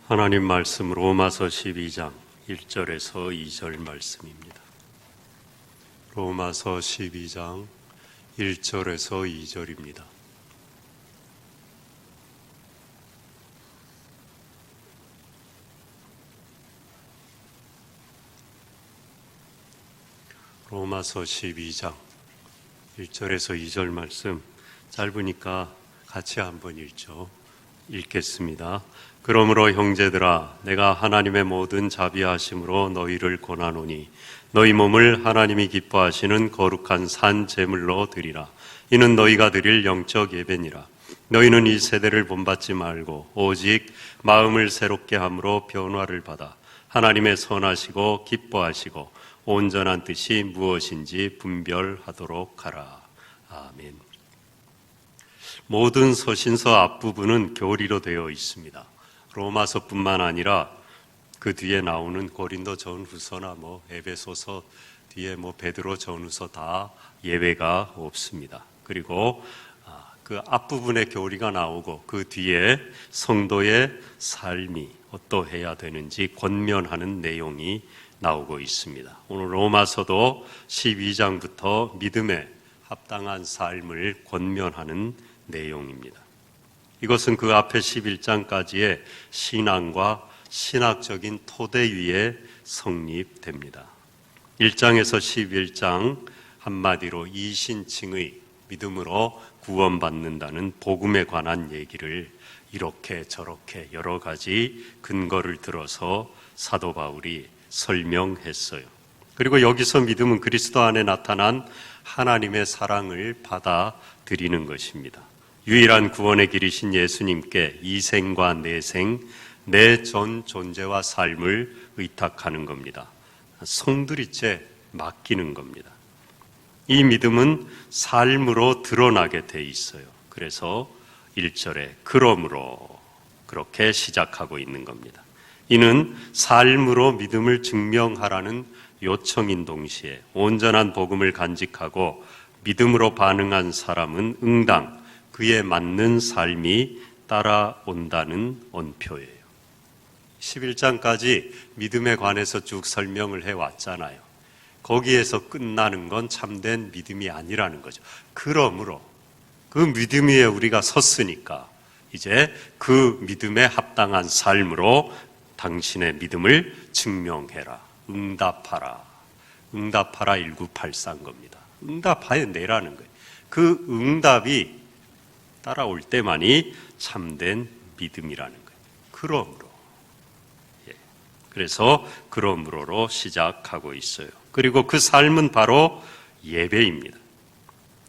하나님 말씀 로마서 12장 1절에서 2절 말씀입니다. 로마서 12장 1절에서 2절입니다. 로마서 12장 1절에서 2절 말씀 짧으니까 같이 한번 읽겠습니다. 그러므로 형제들아, 내가 하나님의 모든 자비하심으로 너희를 권하노니 너희 몸을 하나님이 기뻐하시는 거룩한 산 제물로 드리라. 이는 너희가 드릴 영적 예배니라. 너희는 이 세대를 본받지 말고 오직 마음을 새롭게 함으로 변화를 받아 하나님의 선하시고 기뻐하시고 온전한 뜻이 무엇인지 분별하도록 하라. 아멘. 모든 서신서 앞부분은 교리로 되어 있습니다. 로마서뿐만 아니라 그 뒤에 나오는 고린도 전후서나 에베소서 뒤에 베드로 전후서 다 예외가 없습니다. 그리고 그 앞부분에 교리가 나오고 그 뒤에 성도의 삶이 어떠해야 되는지 권면하는 내용이 나오고 있습니다. 오늘 로마서도 12장부터 믿음에 합당한 삶을 권면하는 내용입니다. 이것은 그 앞에 11장까지의 신앙과 신학적인 토대 위에 성립됩니다. 1장에서 11장 한마디로 이신칭의 믿음으로 구원받는다는 복음에 관한 얘기를 이렇게 저렇게 여러 가지 근거를 들어서 사도 바울이 설명했어요. 그리고 여기서 믿음은 그리스도 안에 나타난 하나님의 사랑을 받아들이는 것입니다. 유일한 구원의 길이신 예수님께 이 생과 내 생, 내 전 존재와 삶을 의탁하는 겁니다. 송두리째 맡기는 겁니다. 이 믿음은 삶으로 드러나게 돼 있어요. 그래서 1절에 그러므로 그렇게 시작하고 있는 겁니다. 이는 삶으로 믿음을 증명하라는 요청인 동시에 온전한 복음을 간직하고 믿음으로 반응한 사람은 응당 그에 맞는 삶이 따라온다는 언표예요. 11장까지 믿음에 관해서 쭉 설명을 해왔잖아요. 거기에서 끝나는 건 참된 믿음이 아니라는 거죠. 그러므로 그 믿음 위에 우리가 섰으니까 이제 그 믿음에 합당한 삶으로 당신의 믿음을 증명해라. 응답하라. 응답하라 1984인 겁니다. 응답하여 내라는 거예요. 그 응답이 따라올 때만이 참된 믿음이라는 거예요. 그러므로. 그래서 그러므로로 시작하고 있어요. 그리고 그 삶은 바로 예배입니다.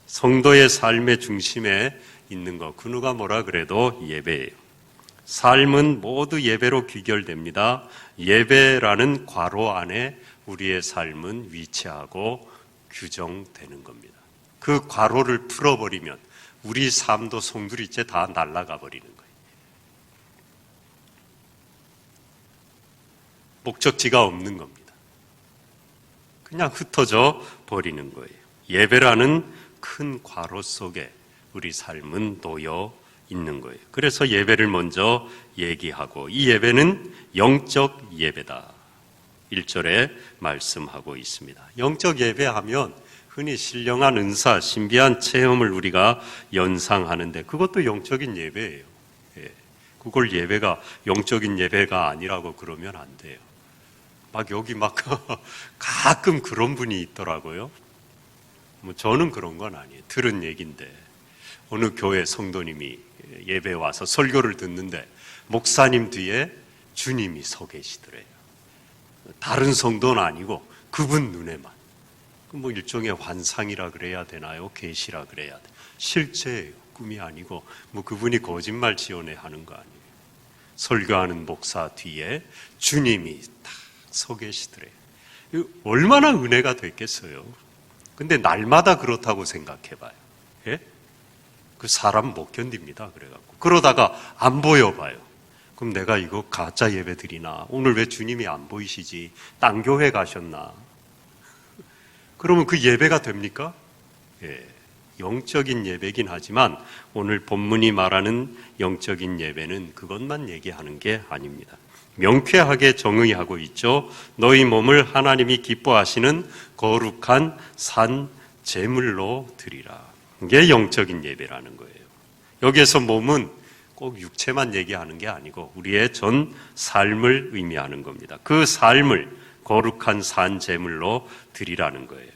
성도의 삶의 중심에 있는 것, 그 누가 뭐라 그래도 예배예요. 삶은 모두 예배로 귀결됩니다. 예배라는 괄호 안에 우리의 삶은 위치하고 규정되는 겁니다. 그 괄호를 풀어버리면 우리 삶도 송두리째 다 날아가 버리는 거예요. 목적지가 없는 겁니다. 그냥 흩어져 버리는 거예요. 예배라는 큰 괄호 속에 우리 삶은 놓여 있는 거예요. 그래서 예배를 먼저 얘기하고 이 예배는 영적 예배다. 1절에 말씀하고 있습니다. 영적 예배하면 흔히 신령한 은사, 신비한 체험을 우리가 연상하는데 그것도 영적인 예배예요. 그걸 예배가 영적인 예배가 아니라고 그러면 안 돼요. 여기 가끔 그런 분이 있더라고요. 저는 그런 건 아니에요. 들은 얘기인데 어느 교회 성도님이 예배 와서 설교를 듣는데 목사님 뒤에 주님이 서 계시더래요. 다른 성도는 아니고 그분 눈에만. 일종의 환상이라 그래야 되나요? 계시라 그래야 돼. 실제예요. 꿈이 아니고 그분이 거짓말 지어내 하는 거 아니에요. 설교하는 목사 뒤에 주님이 딱 서 계시더래요. 얼마나 은혜가 됐겠어요. 근데 날마다 그렇다고 생각해봐요. 예? 그 사람 못 견딥니다. 그래갖고 그러다가 안 보여봐요. 그럼 내가 이거 가짜 예배 드리나? 오늘 왜 주님이 안 보이시지? 딴 교회 가셨나? 그러면 그 예배가 됩니까? 예. 영적인 예배긴 하지만 오늘 본문이 말하는 영적인 예배는 그것만 얘기하는 게 아닙니다. 명쾌하게 정의하고 있죠. 너희 몸을 하나님이 기뻐하시는 거룩한 산 제물로 드리라. 이게 영적인 예배라는 거예요. 여기에서 몸은 꼭 육체만 얘기하는 게 아니고 우리의 전 삶을 의미하는 겁니다. 그 삶을 거룩한 산 제물로 드리라는 거예요.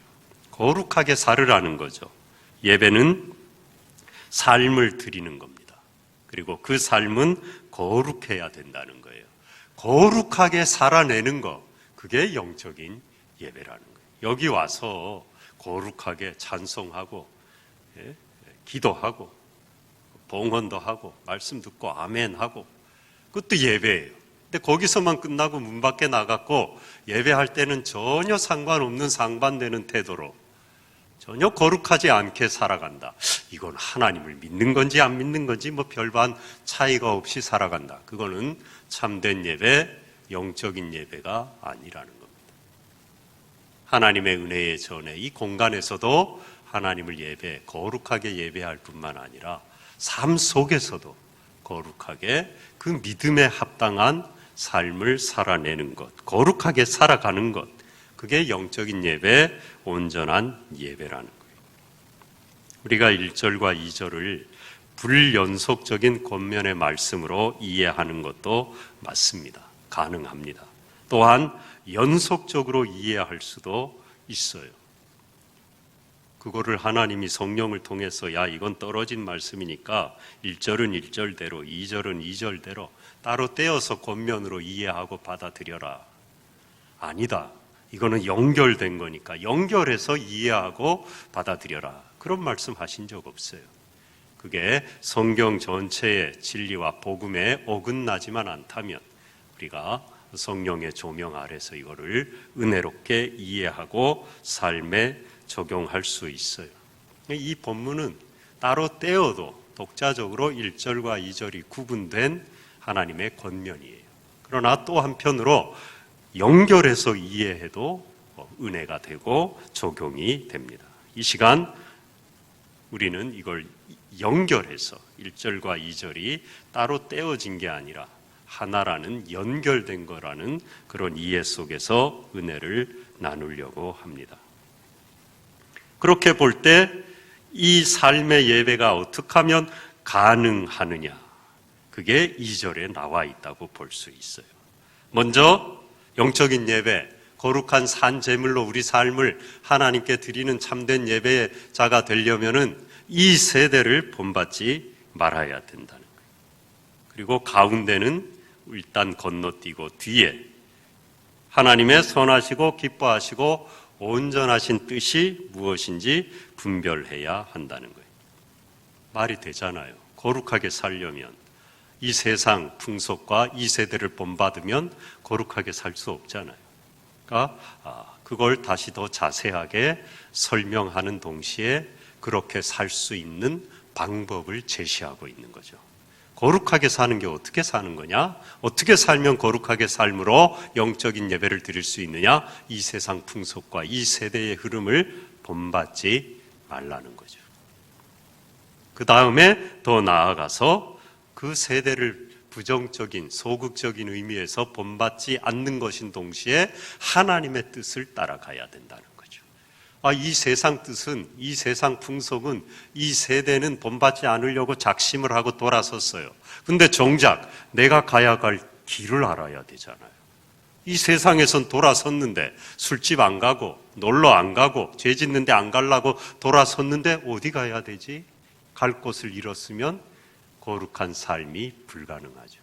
거룩하게 살으라는 거죠. 예배는 삶을 드리는 겁니다. 그리고 그 삶은 거룩해야 된다는 거예요. 거룩하게 살아내는 것, 그게 영적인 예배라는 거예요. 여기 와서 거룩하게 찬송하고 기도하고 봉헌도 하고 말씀 듣고 아멘하고 그것도 예배예요. 근데 거기서만 끝나고 문 밖에 나갔고 예배할 때는 전혀 상관없는 상반되는 태도로 전혀 거룩하지 않게 살아간다. 이건 하나님을 믿는 건지 안 믿는 건지 뭐 별반 차이가 없이 살아간다. 그거는 참된 예배, 영적인 예배가 아니라는 겁니다. 하나님의 은혜의 전에 이 공간에서도 하나님을 거룩하게 예배할 뿐만 아니라 삶 속에서도 거룩하게 그 믿음에 합당한 삶을 살아내는 것, 거룩하게 살아가는 것, 그게 영적인 예배, 온전한 예배라는 거예요. 우리가 1절과 2절을 불연속적인 권면의 말씀으로 이해하는 것도 맞습니다. 가능합니다. 또한 연속적으로 이해할 수도 있어요. 그거를 하나님이 성령을 통해서 이건 떨어진 말씀이니까 1절은 1절대로 2절은 2절대로 따로 떼어서 권면으로 이해하고 받아들여라. 아니다. 이거는 연결된 거니까 연결해서 이해하고 받아들여라. 그런 말씀 하신 적 없어요. 그게 성경 전체의 진리와 복음에 어긋나지만 않다면 우리가 성령의 조명 아래서 이거를 은혜롭게 이해하고 삶에 적용할 수 있어요. 이 본문은 따로 떼어도 독자적으로 1절과 2절이 구분된 하나님의 권면이에요. 그러나 또 한편으로 연결해서 이해해도 은혜가 되고 적용이 됩니다. 이 시간 우리는 이걸 연결해서 1절과 2절이 따로 떼어진 게 아니라 하나라는 연결된 거라는 그런 이해 속에서 은혜를 나누려고 합니다. 그렇게 볼 때 이 삶의 예배가 어떻게 하면 가능하느냐, 그게 2절에 나와 있다고 볼 수 있어요. 먼저 영적인 예배, 거룩한 산 제물로 우리 삶을 하나님께 드리는 참된 예배자가 되려면은 이 세대를 본받지 말아야 된다는 거예요. 그리고 가운데는 일단 건너뛰고 뒤에 하나님의 선하시고 기뻐하시고 온전하신 뜻이 무엇인지 분별해야 한다는 거예요. 말이 되잖아요. 거룩하게 살려면 이 세상 풍속과 이 세대를 본받으면 거룩하게 살 수 없잖아요. 그러니까 그걸 다시 더 자세하게 설명하는 동시에 그렇게 살 수 있는 방법을 제시하고 있는 거죠. 거룩하게 사는 게 어떻게 사는 거냐? 어떻게 살면 거룩하게 삶으로 영적인 예배를 드릴 수 있느냐? 이 세상 풍속과 이 세대의 흐름을 본받지 말라는 거죠. 그 다음에 더 나아가서 그 세대를 부정적인 소극적인 의미에서 본받지 않는 것인 동시에 하나님의 뜻을 따라가야 된다는 거죠. 이 세상 뜻은, 이 세상 풍속은, 이 세대는 본받지 않으려고 작심을 하고 돌아섰어요. 근데 정작 내가 가야 갈 길을 알아야 되잖아요. 이 세상에선 돌아섰는데 술집 안 가고 놀러 안 가고 죄 짓는데 안 가려고 돌아섰는데 어디 가야 되지? 갈 곳을 잃었으면 거룩한 삶이 불가능하죠.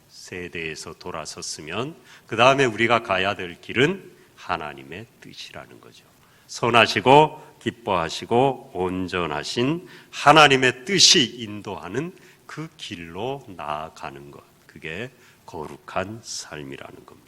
세대에서 돌아섰으면 그 다음에 우리가 가야 될 길은 하나님의 뜻이라는 거죠. 선하시고 기뻐하시고 온전하신 하나님의 뜻이 인도하는 그 길로 나아가는 것, 그게 거룩한 삶이라는 겁니다.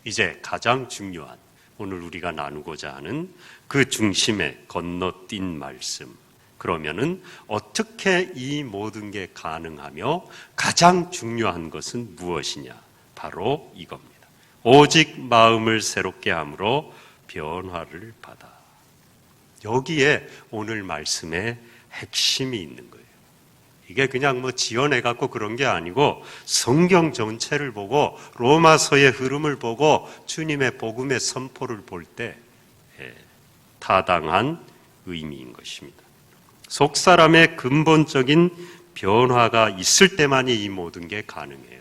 이제 가장 중요한 오늘 우리가 나누고자 하는 그 중심에 건너뛴 말씀, 그러면은 어떻게 이 모든 게 가능하며 가장 중요한 것은 무엇이냐? 바로 이겁니다. 오직 마음을 새롭게 함으로 변화를 받아. 여기에 오늘 말씀의 핵심이 있는 거예요. 이게 그냥 지어내갖고 그런 게 아니고 성경 전체를 보고 로마서의 흐름을 보고 주님의 복음의 선포를 볼 때 타당한 의미인 것입니다. 속사람의 근본적인 변화가 있을 때만이 이 모든 게 가능해요.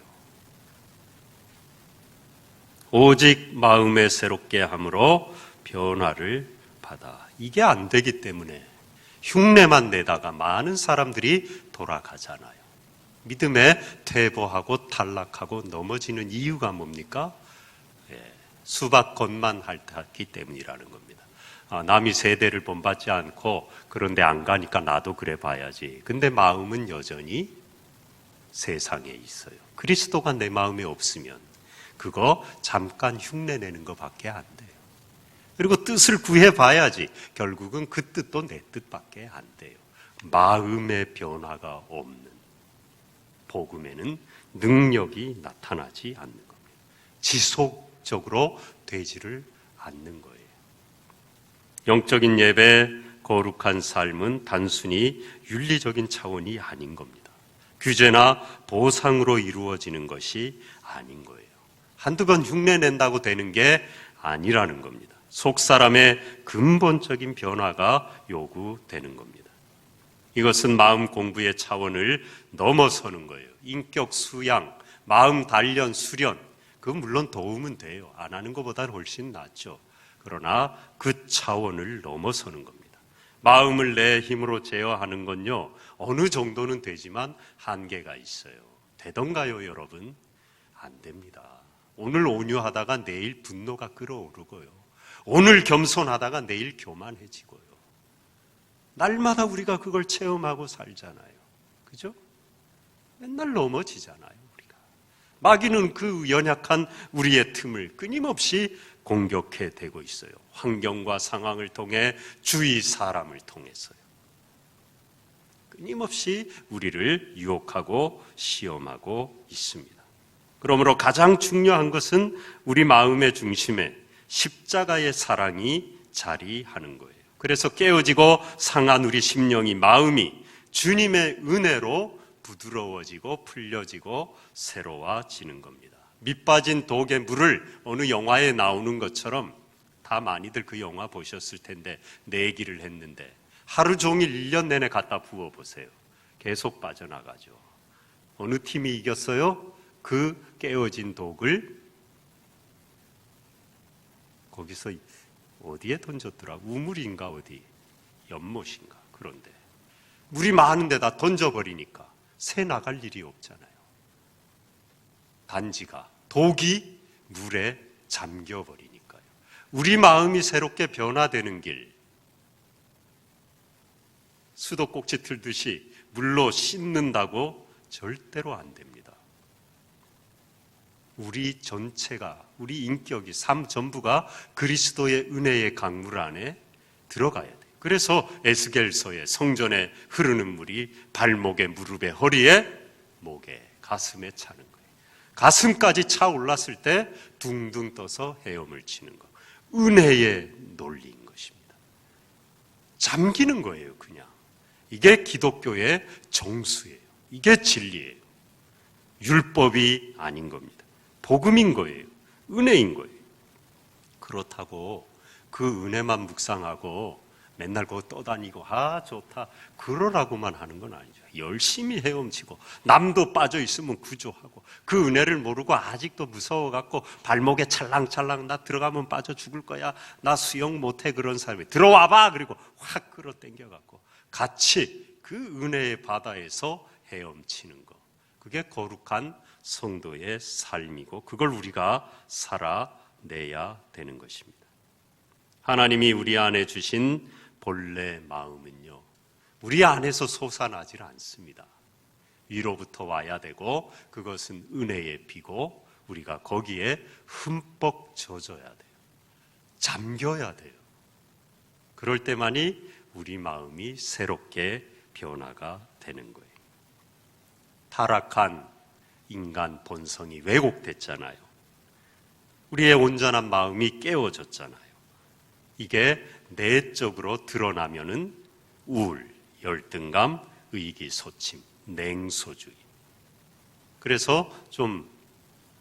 오직 마음에 새롭게 함으로 변화를 받아. 이게 안 되기 때문에 흉내만 내다가 많은 사람들이 돌아가잖아요. 믿음에 퇴보하고 탈락하고 넘어지는 이유가 뭡니까? 수박 겉만 핥았기 때문이라는 겁니다. 남이 세대를 본받지 않고 그런데 안 가니까 나도 그래 봐야지. 근데 마음은 여전히 세상에 있어요. 그리스도가 내 마음에 없으면 그거 잠깐 흉내내는 것밖에 안 돼요. 그리고 뜻을 구해봐야지. 결국은 그 뜻도 내 뜻밖에 안 돼요. 마음의 변화가 없는 복음에는 능력이 나타나지 않는 겁니다. 지속적으로 되지를 않는 거예요. 영적인 예배, 거룩한 삶은 단순히 윤리적인 차원이 아닌 겁니다. 규제나 보상으로 이루어지는 것이 아닌 거예요. 한두 번 흉내낸다고 되는 게 아니라는 겁니다. 속사람의 근본적인 변화가 요구되는 겁니다. 이것은 마음 공부의 차원을 넘어서는 거예요. 인격 수양, 마음 단련, 수련, 그건 물론 도움은 돼요. 안 하는 것보다는 훨씬 낫죠. 그러나 그 차원을 넘어서는 겁니다. 마음을 내 힘으로 제어하는 건요, 어느 정도는 되지만 한계가 있어요. 되던가요, 여러분? 안 됩니다. 오늘 온유하다가 내일 분노가 끓어오르고요. 오늘 겸손하다가 내일 교만해지고요. 날마다 우리가 그걸 체험하고 살잖아요. 그죠? 맨날 넘어지잖아요, 우리가. 마귀는 그 연약한 우리의 틈을 끊임없이 공격해 대고 있어요. 환경과 상황을 통해, 주위 사람을 통해서요. 끊임없이 우리를 유혹하고 시험하고 있습니다. 그러므로 가장 중요한 것은 우리 마음의 중심에 십자가의 사랑이 자리하는 거예요. 그래서 깨어지고 상한 우리 심령이, 마음이 주님의 은혜로 부드러워지고 풀려지고 새로워지는 겁니다. 밑 빠진 독에 물을 어느 영화에 나오는 것처럼, 다 많이들 그 영화 보셨을 텐데, 내기를 했는데 하루 종일 1년 내내 갖다 부어보세요. 계속 빠져나가죠. 어느 팀이 이겼어요? 그 깨어진 독을 거기서 어디에 던졌더라? 우물인가 어디? 연못인가? 그런데 물이 많은 데다 던져버리니까 새 나갈 일이 없잖아요. 단지가, 독이 물에 잠겨버리니까요. 우리 마음이 새롭게 변화되는 길, 수도꼭지 틀듯이 물로 씻는다고 절대로 안 됩니다. 우리 전체가, 우리 인격이, 삶 전부가 그리스도의 은혜의 강물 안에 들어가야 돼요. 그래서 에스겔서에 성전에 흐르는 물이 발목에, 무릎에, 허리에, 목에, 가슴에 차는 거예요. 가슴까지 차 올랐을 때 둥둥 떠서 헤엄을 치는 거. 은혜의 논리인 것입니다. 잠기는 거예요, 그냥. 이게 기독교의 정수예요. 이게 진리예요. 율법이 아닌 겁니다. 복음인 거예요. 은혜인 거예요. 그렇다고 그 은혜만 묵상하고 맨날 그거 떠다니고 좋다 그러라고만 하는 건 아니죠. 열심히 헤엄치고 남도 빠져 있으면 구조하고, 그 은혜를 모르고 아직도 무서워갖고 발목에 찰랑찰랑 나 들어가면 빠져 죽을 거야, 나 수영 못해, 그런 사람이 들어와봐 그리고 확 끌어당겨갖고 같이 그 은혜의 바다에서 헤엄치는 거, 그게 거룩한 성도의 삶이고 그걸 우리가 살아내야 되는 것입니다. 하나님이 우리 안에 주신 본래 마음은요, 우리 안에서 솟아나질 않습니다. 위로부터 와야 되고, 그것은 은혜의 비고 우리가 거기에 흠뻑 젖어야 돼요. 잠겨야 돼요. 그럴 때만이 우리 마음이 새롭게 변화가 되는 거예요. 타락한 인간 본성이 왜곡됐잖아요. 우리의 온전한 마음이 깨어졌잖아요. 이게 내적으로 드러나면은 우울, 열등감, 의기소침, 냉소주의. 그래서 좀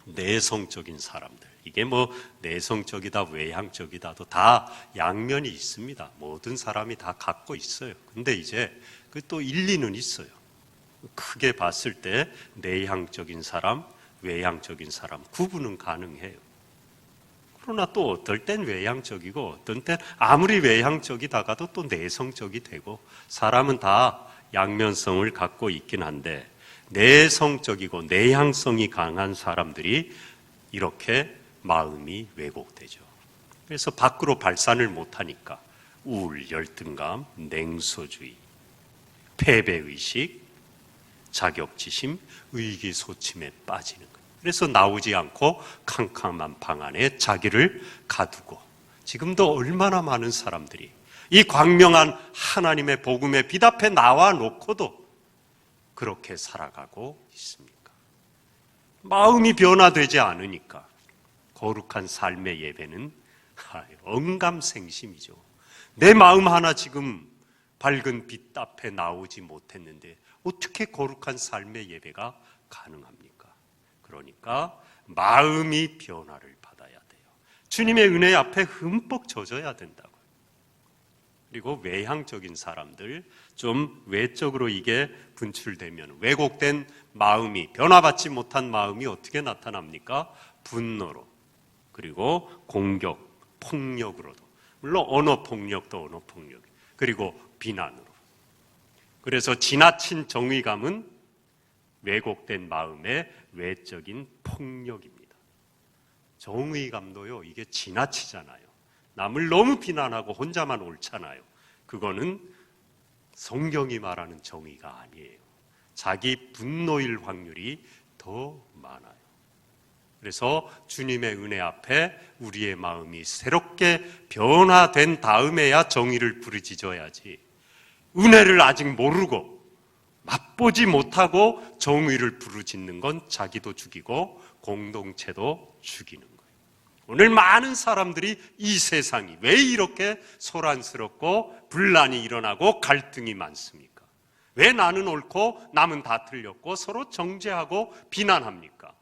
내성적인 사람들, 이게 뭐 내성적이다, 외향적이다도 다 양면이 있습니다. 모든 사람이 다 갖고 있어요. 근데 이제 그 또 일리는 있어요. 크게 봤을 때 내향적인 사람, 외향적인 사람 구분은 가능해요. 그러나 또 어떨 땐 외향적이고 어떤 땐 아무리 외향적이다가도 또 내성적이 되고, 사람은 다 양면성을 갖고 있긴 한데 내성적이고 내향성이 강한 사람들이 이렇게 마음이 왜곡되죠. 그래서 밖으로 발산을 못하니까 우울, 열등감, 냉소주의, 패배의식, 자격지심, 의기소침에 빠지는 거예요. 그래서 나오지 않고 캄캄한 방 안에 자기를 가두고, 지금도 얼마나 많은 사람들이 이 광명한 하나님의 복음의 빛 앞에 나와 놓고도 그렇게 살아가고 있습니까? 마음이 변화되지 않으니까 거룩한 삶의 예배는 언감생심이죠. 내 마음 하나 지금 밝은 빛 앞에 나오지 못했는데 어떻게 거룩한 삶의 예배가 가능합니까? 그러니까 마음이 변화를 받아야 돼요. 주님의 은혜 앞에 흠뻑 젖어야 된다고요. 그리고 외향적인 사람들, 좀 외적으로 이게 분출되면 왜곡된 마음이, 변화받지 못한 마음이 어떻게 나타납니까? 분노로, 그리고 공격, 폭력으로도, 물론 언어폭력도 언어폭력, 그리고 비난으로. 그래서 지나친 정의감은 왜곡된 마음의 외적인 폭력입니다. 정의감도요, 이게 지나치잖아요. 남을 너무 비난하고 혼자만 옳잖아요. 그거는 성경이 말하는 정의가 아니에요. 자기 분노일 확률이 더 많아요. 그래서 주님의 은혜 앞에 우리의 마음이 새롭게 변화된 다음에야 정의를 부르짖어야지, 은혜를 아직 모르고 맛보지 못하고 정의를 부르짖는 건 자기도 죽이고 공동체도 죽이는 거예요. 오늘 많은 사람들이 이 세상이 왜 이렇게 소란스럽고 분란이 일어나고 갈등이 많습니까? 왜 나는 옳고 남은 다 틀렸고 서로 정죄하고 비난합니까?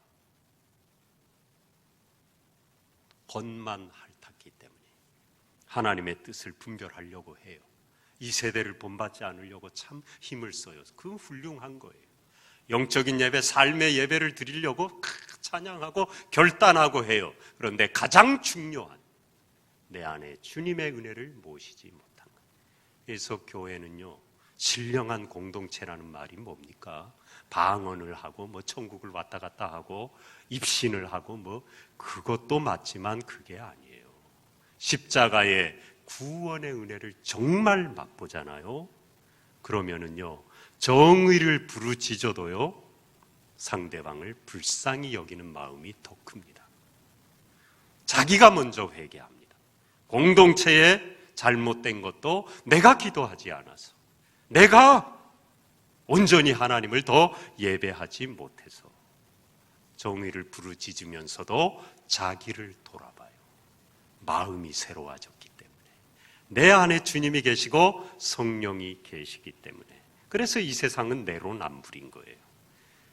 겉만 핥았기 때문에 하나님의 뜻을 분별하려고 해요. 이 세대를 본받지 않으려고 참 힘을 써요. 그건 훌륭한 거예요. 영적인 예배, 삶의 예배를 드리려고 찬양하고 결단하고 해요. 그런데 가장 중요한, 내 안에 주님의 은혜를 모시지 못한 것. 그래서 교회는요, 신령한 공동체라는 말이 뭡니까? 방언을 하고 뭐 천국을 왔다 갔다 하고 입신을 하고 뭐 그것도 맞지만 그게 아니에요. 십자가의 구원의 은혜를 정말 맛보잖아요. 그러면은요, 정의를 부르짖어도요, 상대방을 불쌍히 여기는 마음이 더 큽니다. 자기가 먼저 회개합니다. 공동체에 잘못된 것도 내가 기도하지 않아서, 내가 온전히 하나님을 더 예배하지 못해서, 정의를 부르짖으면서도 자기를 돌아봐요. 마음이 새로워졌기 때문에, 내 안에 주님이 계시고 성령이 계시기 때문에. 그래서 이 세상은 내로남불인 거예요.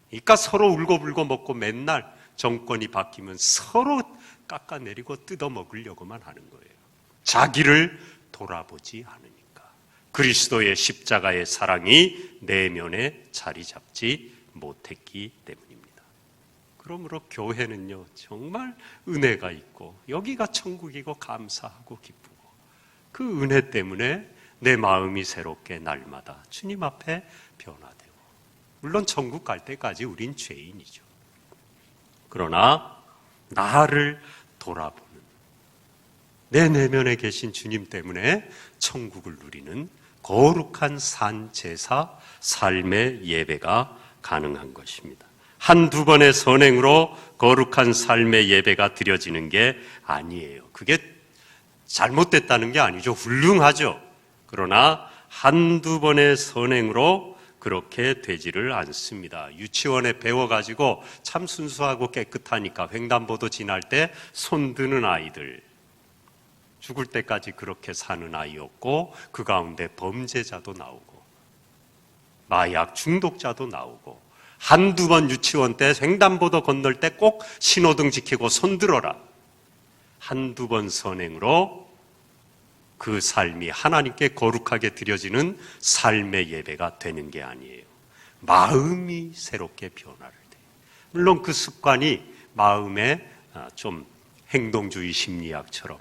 그러니까 서로 울고불고 먹고 맨날 정권이 바뀌면 서로 깎아내리고 뜯어먹으려고만 하는 거예요. 자기를 돌아보지 않으니까. 그리스도의 십자가의 사랑이 내면에 자리 잡지 못했기 때문입니다. 그러므로 교회는요, 정말 은혜가 있고 여기가 천국이고 감사하고 기쁘고, 그 은혜 때문에 내 마음이 새롭게 날마다 주님 앞에 변화되고, 물론 천국 갈 때까지 우린 죄인이죠. 그러나 나를 돌아보는, 내 내면에 계신 주님 때문에 천국을 누리는 거룩한 산제사, 삶의 예배가 가능한 것입니다. 한두 번의 선행으로 거룩한 삶의 예배가 드려지는 게 아니에요. 그게 잘못됐다는 게 아니죠. 훌륭하죠. 그러나 한두 번의 선행으로 그렇게 되지를 않습니다. 유치원에 배워가지고 참 순수하고 깨끗하니까 횡단보도 지날 때 손드는 아이들, 죽을 때까지 그렇게 사는 아이였고 그 가운데 범죄자도 나오고 마약 중독자도 나오고 한두 번 유치원 때 횡단보도 건널 때 꼭 신호등 지키고 손들어라. 한두 번 선행으로 그 삶이 하나님께 거룩하게 드려지는 삶의 예배가 되는 게 아니에요. 마음이 새롭게 변화를 돼요. 물론 그 습관이 마음에 좀 행동주의 심리학처럼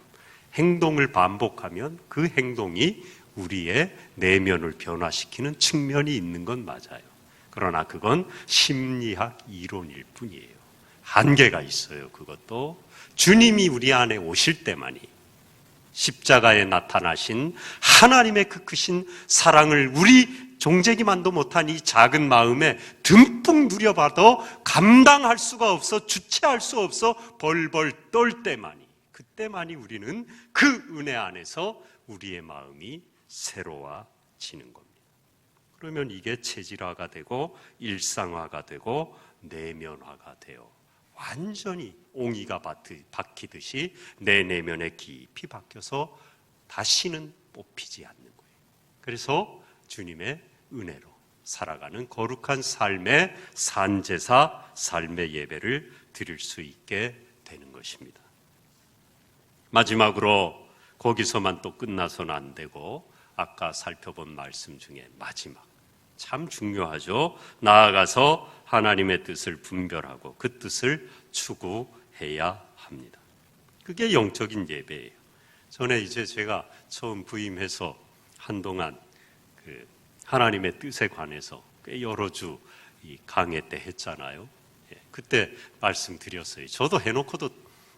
행동을 반복하면 그 행동이 우리의 내면을 변화시키는 측면이 있는 건 맞아요. 그러나 그건 심리학 이론일 뿐이에요. 한계가 있어요. 그것도 주님이 우리 안에 오실 때만이 십자가에 나타나신 하나님의 그 크신 사랑을 우리 종재기만도 못한 이 작은 마음에 듬뿍 누려봐도 감당할 수가 없어, 주체할 수 없어 벌벌 떨 때만이, 그때만이 우리는 그 은혜 안에서 우리의 마음이 새로워지는 겁니다. 그러면 이게 체질화가 되고 일상화가 되고 내면화가 돼요. 완전히 옹이가 박히듯이 내 내면에 깊이 박혀서 다시는 뽑히지 않는 거예요. 그래서 주님의 은혜로 살아가는 거룩한 삶의 산제사, 삶의 예배를 드릴 수 있게 되는 것입니다. 마지막으로 거기서만 또 끝나서는 안 되고 아까 살펴본 말씀 중에 마지막 참 중요하죠. 나아가서 하나님의 뜻을 분별하고 그 뜻을 추구해야 합니다. 그게 영적인 예배예요. 전에 이제 제가 처음 부임해서 한동안 그 하나님의 뜻에 관해서 꽤 여러 주 이 강의 때 했잖아요. 그때 말씀드렸어요. 저도 해놓고도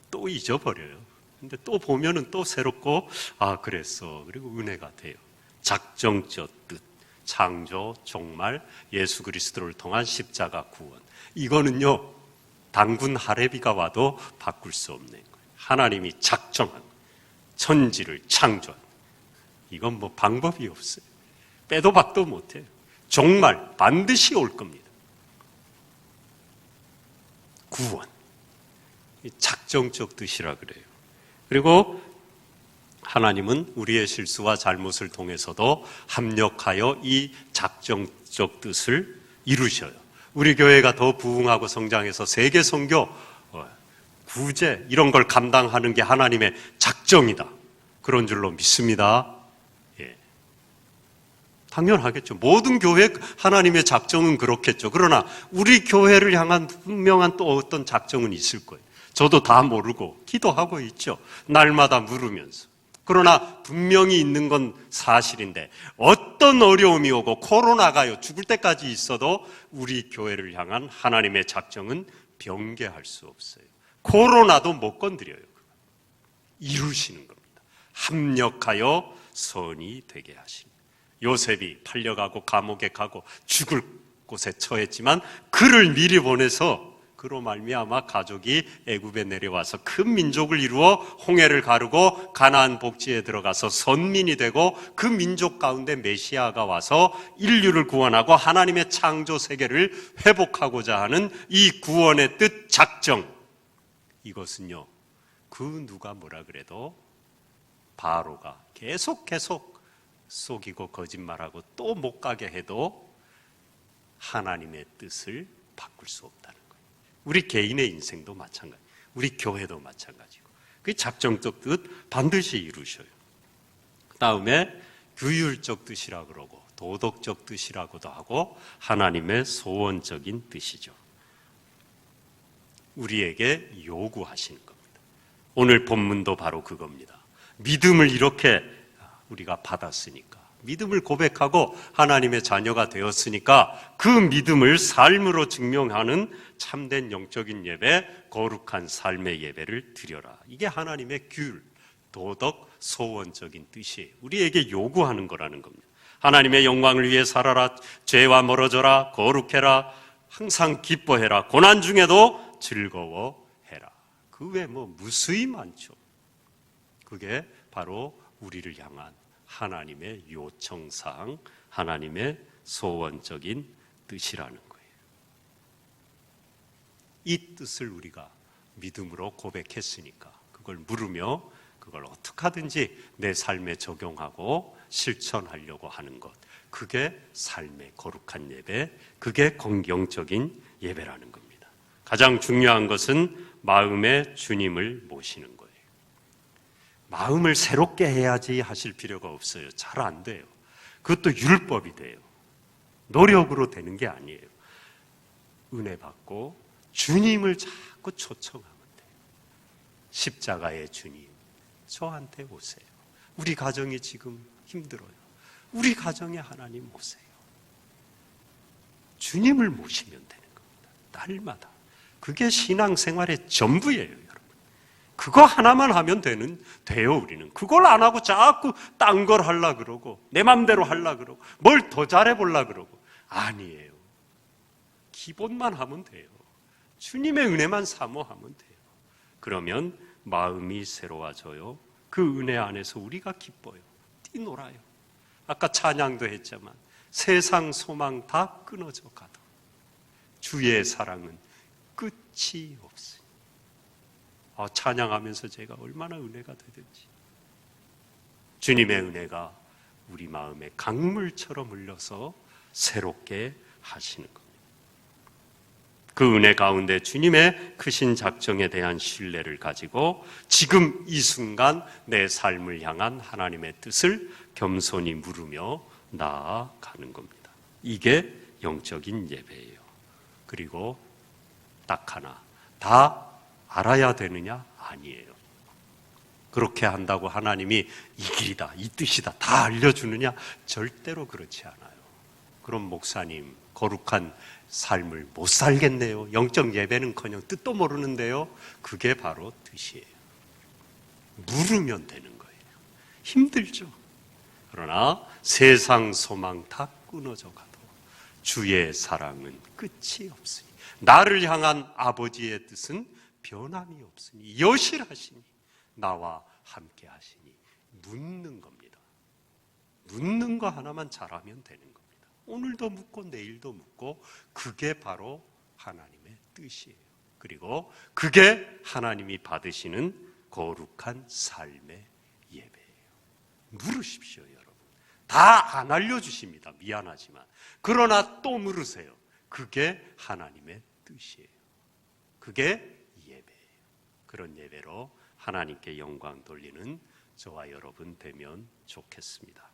또 잊어버려요. 근데 또 보면은 또 새롭고 그랬어. 그리고 은혜가 돼요. 작정적 뜻, 창조, 종말, 예수 그리스도를 통한 십자가 구원. 이거는요 단군 하레비가 와도 바꿀 수 없는 거예요. 하나님이 작정한 천지를 창조한. 이건 뭐 방법이 없어요. 빼도 박도 못해요. 종말 반드시 올 겁니다. 구원, 작정적 뜻이라 그래요. 그리고 하나님은 우리의 실수와 잘못을 통해서도 합력하여 이 작정적 뜻을 이루셔요. 우리 교회가 더 부흥하고 성장해서 세계 선교, 구제 이런 걸 감당하는 게 하나님의 작정이다. 그런 줄로 믿습니다. 당연하겠죠. 모든 교회 하나님의 작정은 그렇겠죠. 그러나 우리 교회를 향한 분명한 또 어떤 작정은 있을 거예요. 저도 다 모르고 기도하고 있죠. 날마다 물으면서. 그러나 분명히 있는 건 사실인데 어떤 어려움이 오고 코로나가요 죽을 때까지 있어도 우리 교회를 향한 하나님의 작정은 변개할 수 없어요. 코로나도 못 건드려요. 이루시는 겁니다. 합력하여 선이 되게 하십니다. 요셉이 팔려가고 감옥에 가고 죽을 곳에 처했지만 그를 미리 보내서 그로 말미암아 가족이 애굽에 내려와서 큰 민족을 이루어 홍해를 가르고 가나안 복지에 들어가서 선민이 되고 그 민족 가운데 메시아가 와서 인류를 구원하고 하나님의 창조 세계를 회복하고자 하는 이 구원의 뜻 작정, 이것은요 그 누가 뭐라 그래도 바로가 계속 속이고 거짓말하고 또 못 가게 해도 하나님의 뜻을 바꿀 수 없다는 거예요. 우리 개인의 인생도 마찬가지, 우리 교회도 마찬가지고 그 작정적 뜻 반드시 이루셔요. 그 다음에 규율적 뜻이라 그러고 도덕적 뜻이라고도 하고 하나님의 소원적인 뜻이죠. 우리에게 요구하시는 겁니다. 오늘 본문도 바로 그겁니다. 믿음을 이렇게 우리가 받았으니까, 믿음을 고백하고 하나님의 자녀가 되었으니까 그 믿음을 삶으로 증명하는 참된 영적인 예배, 거룩한 삶의 예배를 드려라. 이게 하나님의 규율, 도덕, 소원적인 뜻이에요. 우리에게 요구하는 거라는 겁니다. 하나님의 영광을 위해 살아라, 죄와 멀어져라, 거룩해라, 항상 기뻐해라, 고난 중에도 즐거워해라. 그 외에 무수히 많죠. 그게 바로 우리를 향한 하나님의 요청사항, 하나님의 소원적인 뜻이라는 거예요. 이 뜻을 우리가 믿음으로 고백했으니까 그걸 물으며 그걸 어떻게 하든지 내 삶에 적용하고 실천하려고 하는 것, 그게 삶의 거룩한 예배, 그게 영적인 예배라는 겁니다. 가장 중요한 것은 마음에 주님을 모시는 거예요. 마음을 새롭게 해야지 하실 필요가 없어요. 잘 안 돼요. 그것도 율법이 돼요. 노력으로 되는 게 아니에요. 은혜 받고 주님을 자꾸 초청하면 돼요. 십자가의 주님, 저한테 오세요. 우리 가정이 지금 힘들어요. 우리 가정에 하나님 오세요. 주님을 모시면 되는 겁니다. 날마다. 그게 신앙생활의 전부예요, 여러분. 그거 하나만 하면 돼요, 우리는. 그걸 안 하고 자꾸 딴 걸 하려고 그러고, 내 맘대로 하려고 그러고, 뭘 더 잘해보려고 그러고. 아니에요. 기본만 하면 돼요. 주님의 은혜만 사모하면 돼요. 그러면 마음이 새로워져요. 그 은혜 안에서 우리가 기뻐요. 뛰놀아요. 아까 찬양도 했지만 세상 소망 다 끊어져 가도 주의 사랑은 끝이 없으니. 찬양하면서 제가 얼마나 은혜가 되든지 주님의 은혜가 우리 마음에 강물처럼 흘러서 새롭게 하시는 겁니다. 그 은혜 가운데 주님의 크신 작정에 대한 신뢰를 가지고 지금 이 순간 내 삶을 향한 하나님의 뜻을 겸손히 물으며 나아가는 겁니다. 이게 영적인 예배예요. 그리고 딱 하나, 다 알아야 되느냐? 아니에요. 그렇게 한다고 하나님이 이 길이다, 이 뜻이다, 다 알려주느냐? 절대로 그렇지 않아요. 그럼 목사님, 거룩한 삶을 못 살겠네요. 영적 예배는커녕 뜻도 모르는데요. 그게 바로 뜻이에요. 물으면 되는 거예요. 힘들죠. 그러나 세상 소망 다 끊어져 가도 주의 사랑은 끝이 없으니, 나를 향한 아버지의 뜻은 변함이 없으니, 여실하시니, 나와 함께 하시니, 묻는 겁니다. 묻는 거 하나만 잘하면 되는 겁니다. 오늘도 묻고 내일도 묻고, 그게 바로 하나님의 뜻이에요. 그리고 그게 하나님이 받으시는 거룩한 삶의 예배예요. 물으십시오, 여러분. 다 안 알려주십니다. 미안하지만. 그러나 또 물으세요. 그게 하나님의 뜻이에요. 그게 예배예요. 그런 예배로 하나님께 영광 돌리는 저와 여러분 되면 좋겠습니다.